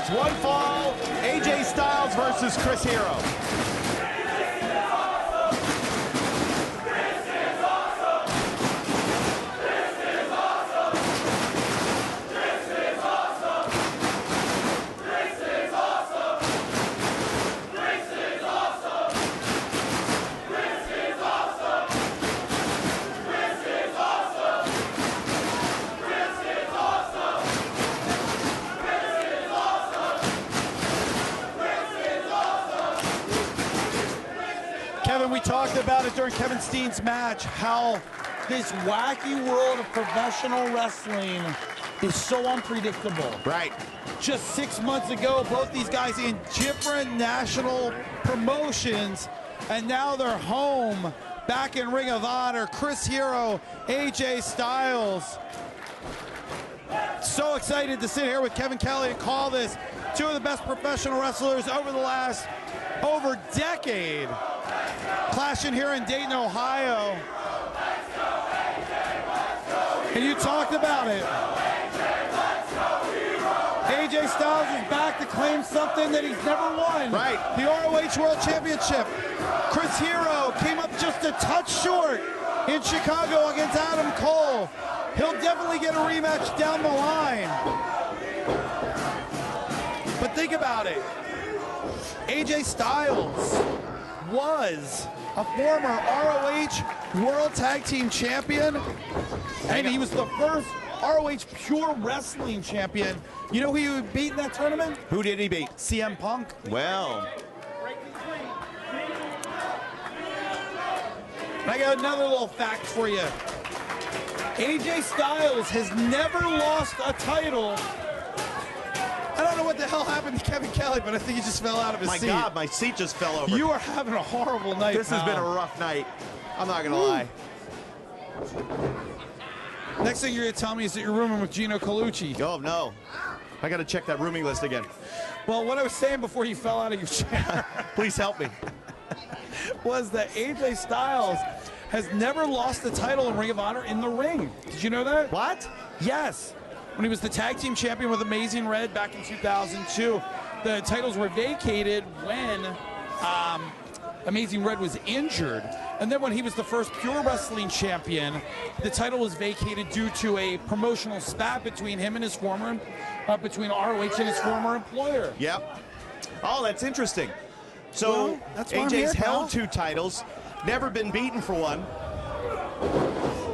It's one fall, AJ Styles versus Chris Hero. Kevin, we talked about it during Kevin Steen's match, how this wacky world of professional wrestling is so unpredictable. Right. Just 6 months ago, both these guys in different national promotions, and now they're home, back in Ring of Honor. Chris Hero, AJ Styles. So excited to sit here with Kevin Kelly and call this two of the best professional wrestlers over the last decade. Clashing here in Dayton, Ohio. And you talked about it. AJ Styles is back to claim something that he's never won. Right. The ROH World Championship. Chris Hero came up just a touch short in Chicago against Adam Cole. He'll definitely get a rematch down the line. But think about it. AJ Styles was a former ROH World Tag Team Champion, and he was the first ROH Pure Wrestling Champion. You know who he beat in that tournament? Who did he beat? CM Punk. Well. And I got another little fact for you. AJ Styles has never lost a title. I don't know what the hell happened to Kevin Kelly, but I think he just fell out of his seat. My God, my seat just fell over. You are having a horrible night. This has been a rough night. I'm not gonna lie. Next thing you're gonna tell me is that you're rooming with Gino Colucci. Oh no, I gotta check that rooming list again. Well, what I was saying before you fell out of your chair Please help me. was that AJ Styles has never lost the title in Ring of Honor in the ring. Did you know that? What? Yes. When he was the tag team champion with Amazing Red back in 2002, the titles were vacated when Amazing Red was injured. And then when he was the first Pure Wrestling champion, the title was vacated due to a promotional spat between him and his former, between ROH and his former employer. Yep. Oh, that's interesting. So Well, that's why I'm AJ's here, pal. held 2 titles, never been beaten for one.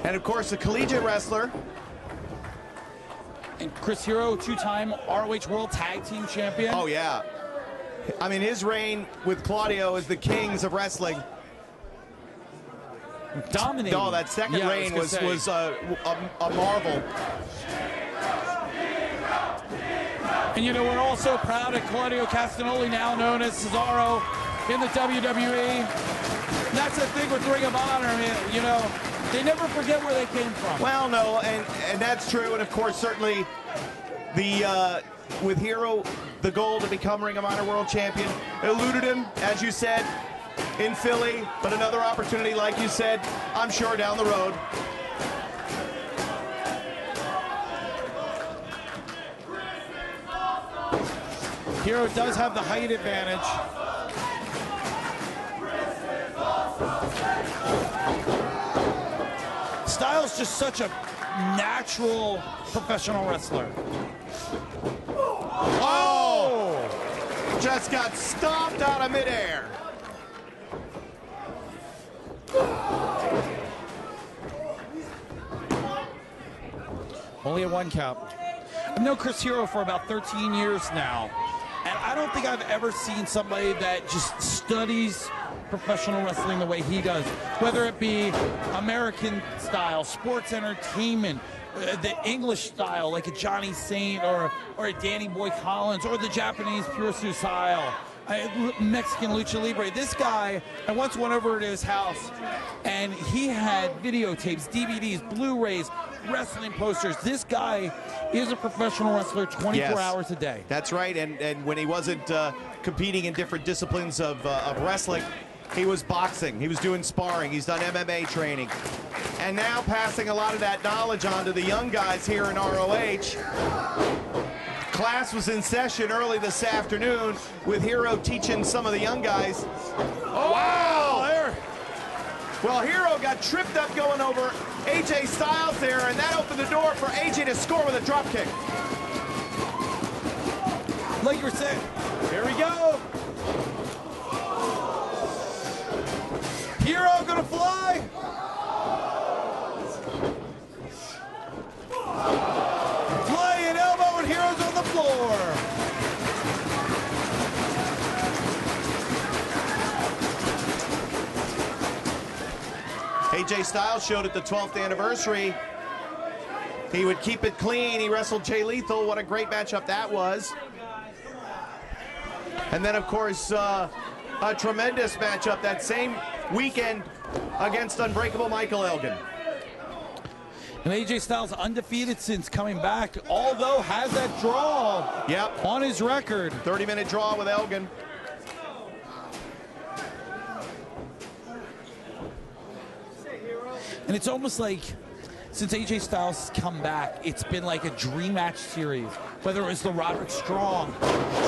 And of course, the collegiate wrestler. And Chris Hero, 2-time ROH World Tag Team Champion. Oh yeah. I mean, his reign with Claudio as the kings of wrestling. Dominating. No, that second reign was a marvel. And you know, we're also proud of Claudio Castagnoli, now known as Cesaro in the WWE. And that's the thing with Ring of Honor. I mean, you know, they never forget where they came from. Well, no, and that's true. And of course, certainly the with Hero, the goal to become Ring of Honor World Champion eluded him, as you said, in Philly. But another opportunity, like you said, I'm sure down the road. Hero does have the height advantage. Styles just such a natural professional wrestler. Oh! Just got stomped out of midair. Only a 1 count. I've known Chris Hero for about 13 years now, and I don't think I've ever seen somebody that just studies professional wrestling the way he does, whether it be American style, sports entertainment, the English style, like a Johnny Saint or a Danny Boy Collins, or the Japanese Pure style, Mexican Lucha Libre. This guy, I once went over to his house, and he had videotapes, DVDs, Blu-rays, wrestling posters. This guy is a professional wrestler 24 hours a day. That's right, and when he wasn't competing in different disciplines of wrestling, he was boxing, he was doing sparring, he's done MMA training. And now passing a lot of that knowledge on to the young guys here in ROH. class was in session early this afternoon with Hero teaching some of the young guys. Oh, wow! There. Well, Hero got tripped up going over AJ Styles there, and that opened the door for AJ to score with a drop kick. Like you were saying, here we go. Hero gonna fly. Flying elbow, and Hero's on the floor. AJ Styles showed at the 12th anniversary he would keep it clean. He wrestled Jay Lethal. What a great matchup that was. And then, of course, a tremendous matchup that same weekend against Unbreakable Michael Elgin. And AJ Styles undefeated since coming back, although has that draw on his record. 30-minute draw with Elgin. And it's almost like, since AJ Styles has come back, it's been like a dream match series. Whether it was the Roderick Strong,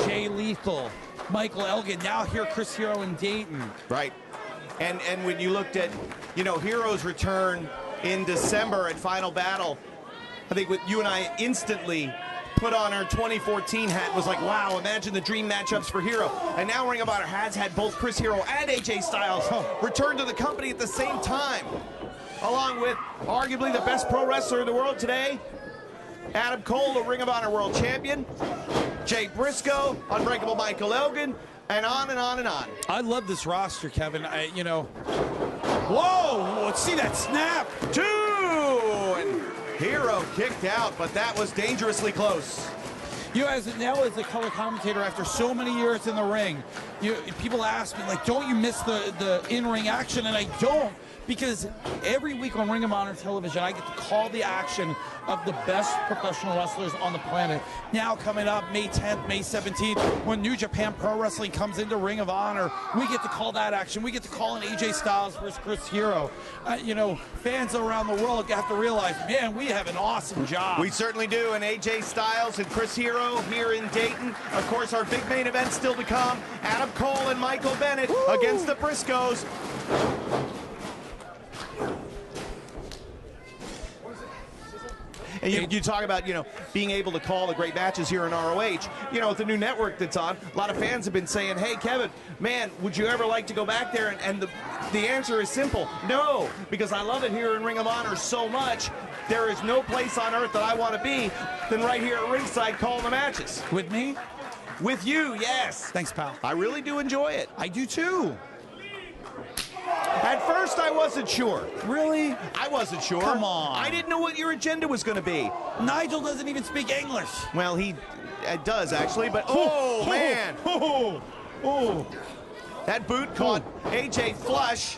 Jay Lethal, Michael Elgin, now here Chris Hero and Dayton. Right. And when you looked at, you know, Hero's return in December at Final Battle, I think what you and I instantly put on our 2014 hat was like, wow, imagine the dream matchups for Hero. And now Ring of Honor has had both Chris Hero and AJ Styles return to the company at the same time, along with arguably the best pro wrestler in the world today, Adam Cole, the Ring of Honor World Champion, Jay Briscoe, Unbreakable Michael Elgin, and on and on and on. I love this roster, Kevin. You know, whoa, let's see that snap. 2, and Hero kicked out, but that was dangerously close. You know, now as a color commentator, after so many years in the ring, people ask me, like, don't you miss the in-ring action? And I don't, because every week on Ring of Honor television, I get to call the action of the best professional wrestlers on the planet. Now coming up May 10th, May 17th, when New Japan Pro Wrestling comes into Ring of Honor, we get to call that action. We get to call an AJ Styles versus Chris Hero. You know, fans around the world have to realize, man, we have an awesome job. We certainly do, and AJ Styles and Chris Hero here in Dayton. Of course, our big main event still to come. Adam Cole and Michael Bennett against the Briscoes. And you talk about, you know, being able to call the great matches here in ROH. You know, with the new network that's on, a lot of fans have been saying, hey, Kevin, man, would you ever like to go back there? And the answer is simple, no, because I love it here in Ring of Honor so much. There is no place on earth that I want to be than right here at ringside calling the matches. With me? With you, yes. Thanks, pal. I really do enjoy it. I do too. At first, I wasn't sure. Really? I wasn't sure. Come on. I didn't know what your agenda was going to be. Nigel doesn't even speak English. Well, he does, actually, but man. That boot caught AJ flush.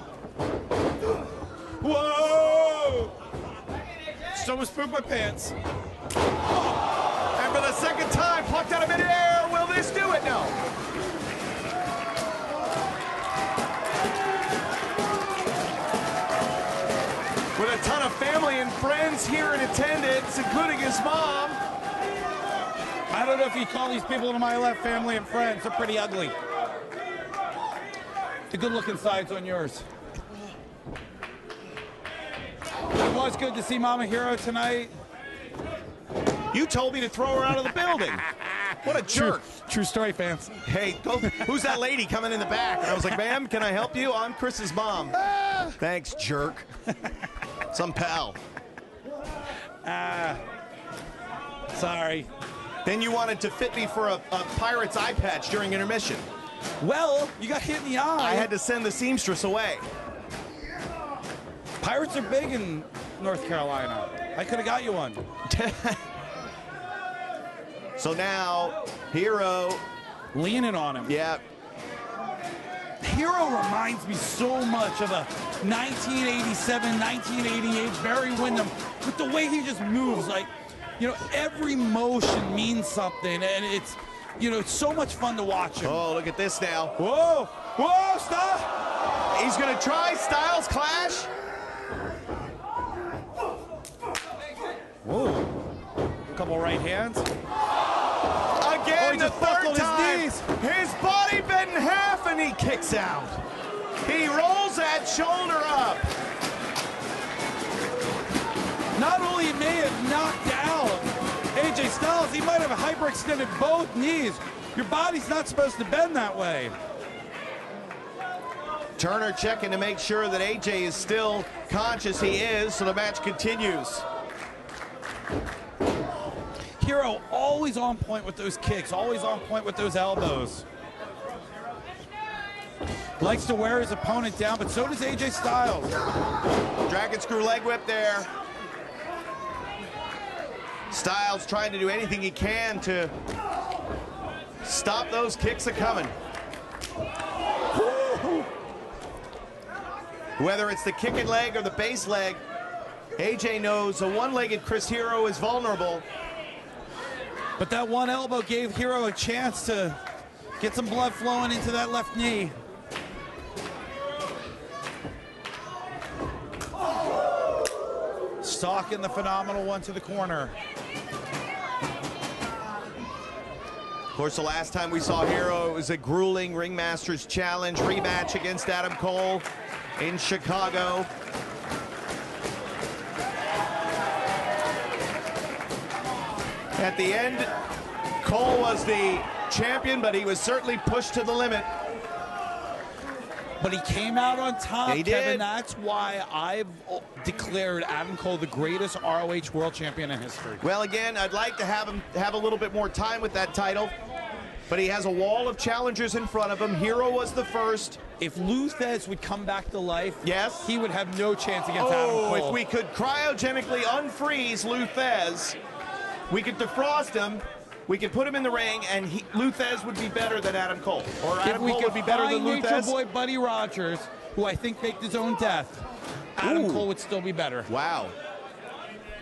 Whoa! Someone's pooped my pants. And for the second time, plucked out of midair. Will this do it? No. With a ton of family and friends here in attendance, including his mom. I don't know if you call these people to my left family and friends. They're pretty ugly. The good-looking side's on yours. It was good to see Mama Hero tonight. You told me to throw her out of the building. What a jerk. True story, fans. Hey, who's that lady coming in the back? And I was like, ma'am, can I help you? I'm Chris's mom. Thanks, jerk. Some pal. Sorry. Then you wanted to fit me for a Pirate's eye patch during intermission. Well, you got hit in the eye. I had to send the seamstress away. Pirates are big in North Carolina. I could have got you one. So now, Hero. Leaning on him. Yeah. Hero reminds me so much of a 1987, 1988 Barry Windham with the way he just moves. Like, you know, every motion means something, and it's, you know, it's so much fun to watch him. Oh, look at this now. Whoa! Whoa, stop! He's going to try Styles Clash. Whoa. A couple right hands. And the third time, his body bent in half and he kicks out. He rolls that shoulder up. Not only may have knocked out AJ Styles, he might have hyperextended both knees. Your body's not supposed to bend that way. Turner checking to make sure that AJ is still conscious. He is, so the match continues. Hero always on point with those kicks, always on point with those elbows. Likes to wear his opponent down, but so does AJ Styles. Dragon screw leg whip there. Styles trying to do anything he can to stop those kicks a-coming. Whether it's the kicking leg or the base leg, AJ knows a one-legged Chris Hero is vulnerable. But that one elbow gave Hero a chance to get some blood flowing into that left knee. Stalking the phenomenal one to the corner. Of course, the last time we saw Hero, it was a grueling Ringmasters Challenge rematch against Adam Cole in Chicago. At the end, Cole was the champion, but he was certainly pushed to the limit. But he came out on top, he Kevin. did. That's why I've declared Adam Cole the greatest ROH World Champion in history. Well, again, I'd like to have him have a little bit more time with that title, but he has a wall of challengers in front of him. Hero was the first. If Lou Thesz would come back to life, yes, he would have no chance against Adam Cole. If we could cryogenically unfreeze Lou Thesz, we could defrost him, we could put him in the ring, and Lou Thesz would be better than Adam Cole. Or Adam Cole would be better than Lou Thesz. Nature Boy Buddy Rogers, who I think faked his own death, Adam Cole would still be better. Wow.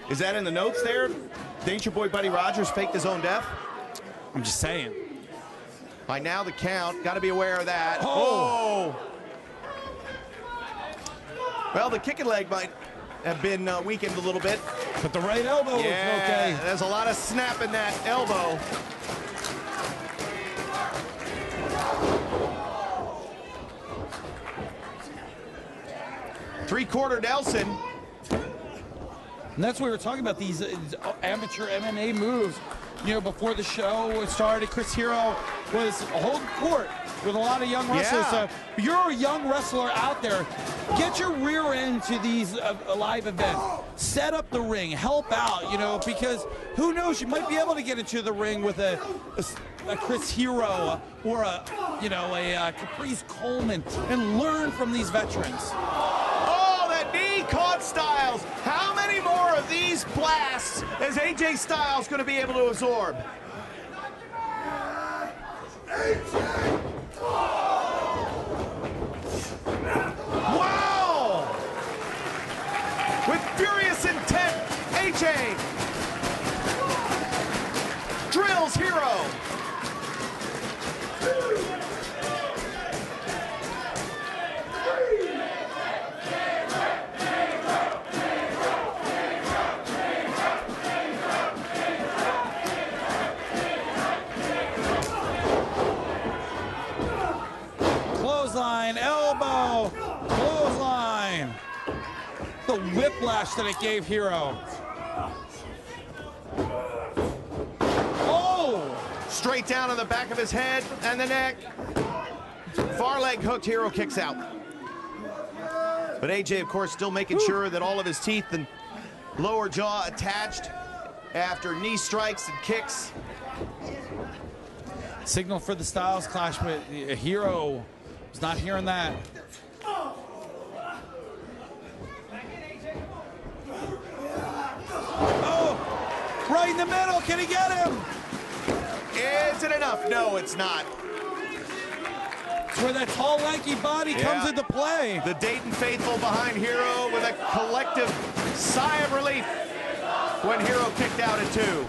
Is that in the notes there? Nature Boy Buddy Rogers faked his own death? I'm just saying. By now the count, got to be aware of that. Oh! Well, the kicking leg might have been weakened a little bit. But the right elbow was okay. There's a lot of snap in that elbow. Three-quarter Nelson. And that's what we were talking about, these amateur MMA moves. You know, before the show started, Chris Hero was holding court with a lot of young wrestlers. So if you're a young wrestler out there, get your rear end to these live events. Set up the ring, help out, you know, because who knows, you might be able to get into the ring with a Chris Hero or a Caprice Coleman and learn from these veterans. Oh, that knee caught Styles. How many more of these blasts is AJ Styles going to be able to absorb? Wow! With furious intent, AJ drills Hero. Clothesline, elbow, clothesline. The whiplash that it gave Hero. Oh! Straight down on the back of his head and the neck. Far leg hooked, Hero kicks out. But AJ, of course, still making sure that all of his teeth and lower jaw attached after knee strikes and kicks. Signal for the Styles clash, but Hero was not hearing that. Oh! Right in the middle, can he get him? Is it enough? No, it's not. It's where that tall, lanky body comes into play. The Dayton faithful behind Hero with a collective sigh of relief when Hero kicked out at 2.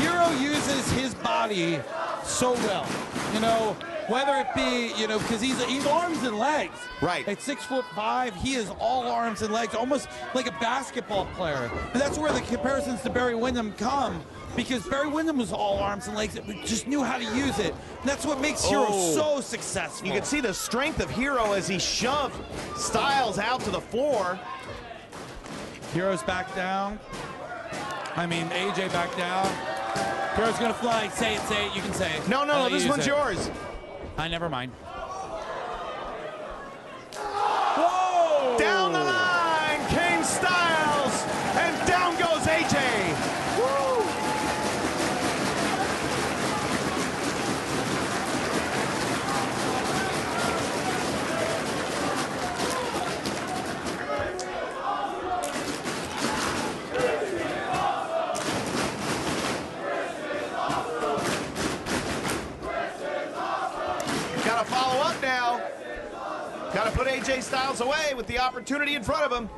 Hero uses his body so well. You know, Whether it be, you know, because he's arms and legs. Right. At 6'5", he is all arms and legs, almost like a basketball player. And that's where the comparisons to Barry Windham come, because Barry Windham was all arms and legs, but just knew how to use it. And that's what makes Hero so successful. You can see the strength of Hero as he shoved Styles out to the floor. Hero's back down. I mean, AJ back down. Hero's gonna fly. Say it, you can say it. No, this one's yours. Never mind. Whoa! Down the line came Styles, and down goes AJ. Woo! Got to follow up now. Got to put AJ Styles away with the opportunity in front of him.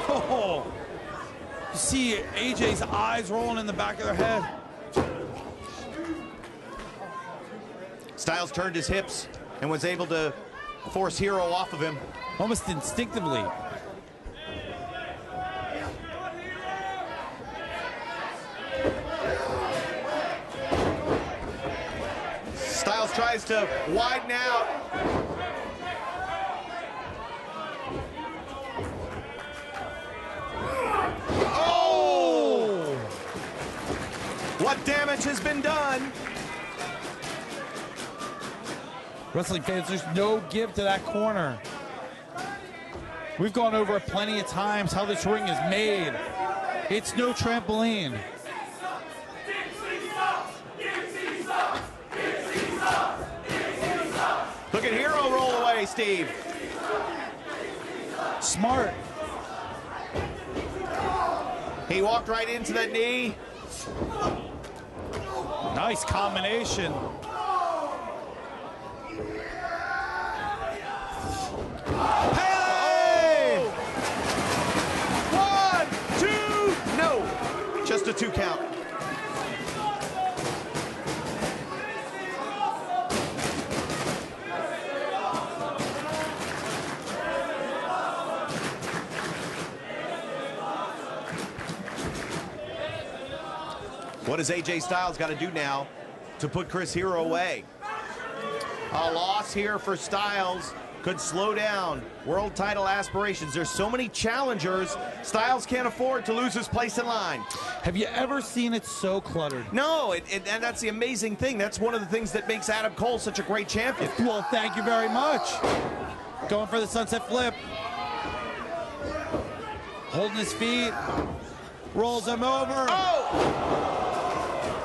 Oh, you see AJ's eyes rolling in the back of their head. Styles turned his hips and was able to force Hero off of him. Almost instinctively. Styles tries to widen out. Oh! What damage has been done? Wrestling fans, there's no give to that corner. We've gone over it plenty of times how this ring is made. It's no trampoline. Look at Hero roll away, Steve. Smart. He walked right into that knee. Nice combination. Hey! 1, 2, no. Just a 2 count. What does AJ Styles got to do now to put Chris Hero away? A loss here for Styles could slow down world title aspirations. There's so many challengers. Styles can't afford to lose his place in line. Have you ever seen it so cluttered? No, and that's the amazing thing. That's one of the things that makes Adam Cole such a great champion. Well, thank you very much. Going for the sunset flip. Holding his feet. Rolls him over. Oh!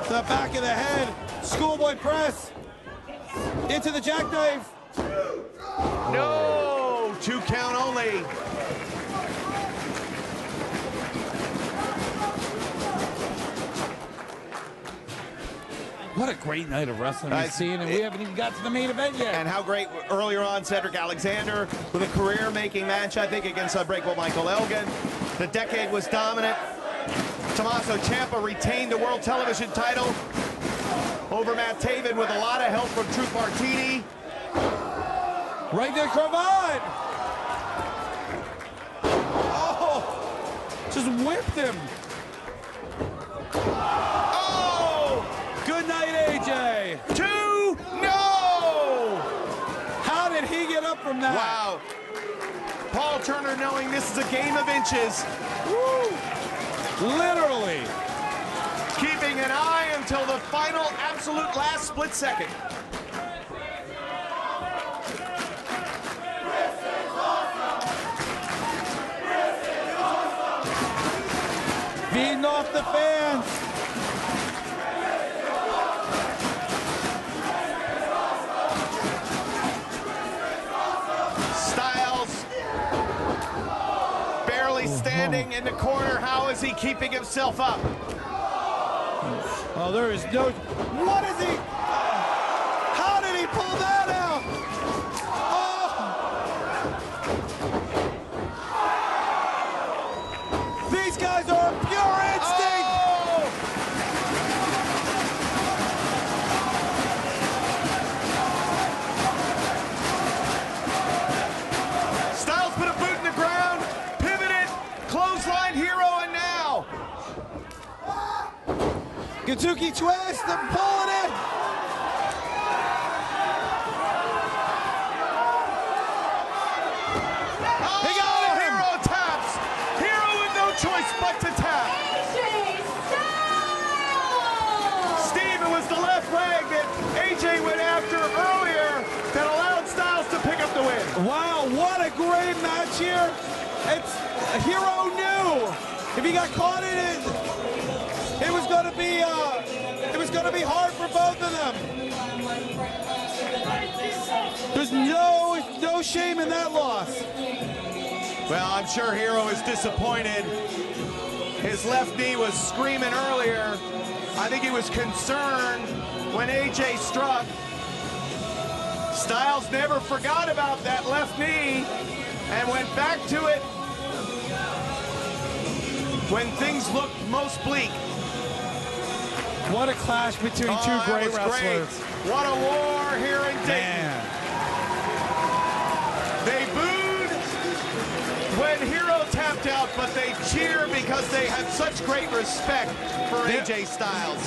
The back of the head. Schoolboy press. Into the jackknife. No! 2 count only. What a great night of wrestling we've seen, and we haven't even got to the main event yet. And how great earlier on, Cedric Alexander with a career-making match, I think, against unbreakable Michael Elgin. The decade was dominant. Tommaso Ciampa retained the World Television title over Matt Taven with a lot of help from Truth Martini. Right there, Cravat! Oh! Just whipped him. Oh! Good night, AJ. 2, no! How did he get up from that? Wow. Paul Turner knowing this is a game of inches. Woo! Literally. Keeping an eye until the final absolute last split second. Feeding off the fans. Styles barely standing in the corner. How is he keeping himself up? Oh, there is no... What is he... How did he pull that out? Oh! These guys Kazuki twist and pulling it. He got him. Hero taps. Hero with no choice but to tap. Steve, it was the left leg that AJ went after earlier that allowed Styles to pick up the win. Wow, what a great match here. It's Hero knew if he got caught in it, it was going to be hard for both of them. There's no shame in that loss. Well, I'm sure Hero is disappointed. His left knee was screaming earlier. I think he was concerned when AJ struck. Styles never forgot about that left knee and went back to it when things looked most bleak. What a clash between two great wrestlers. Great. What a war here in Dayton. Man. They booed when Hero tapped out, but they cheer because they have such great respect for AJ Styles.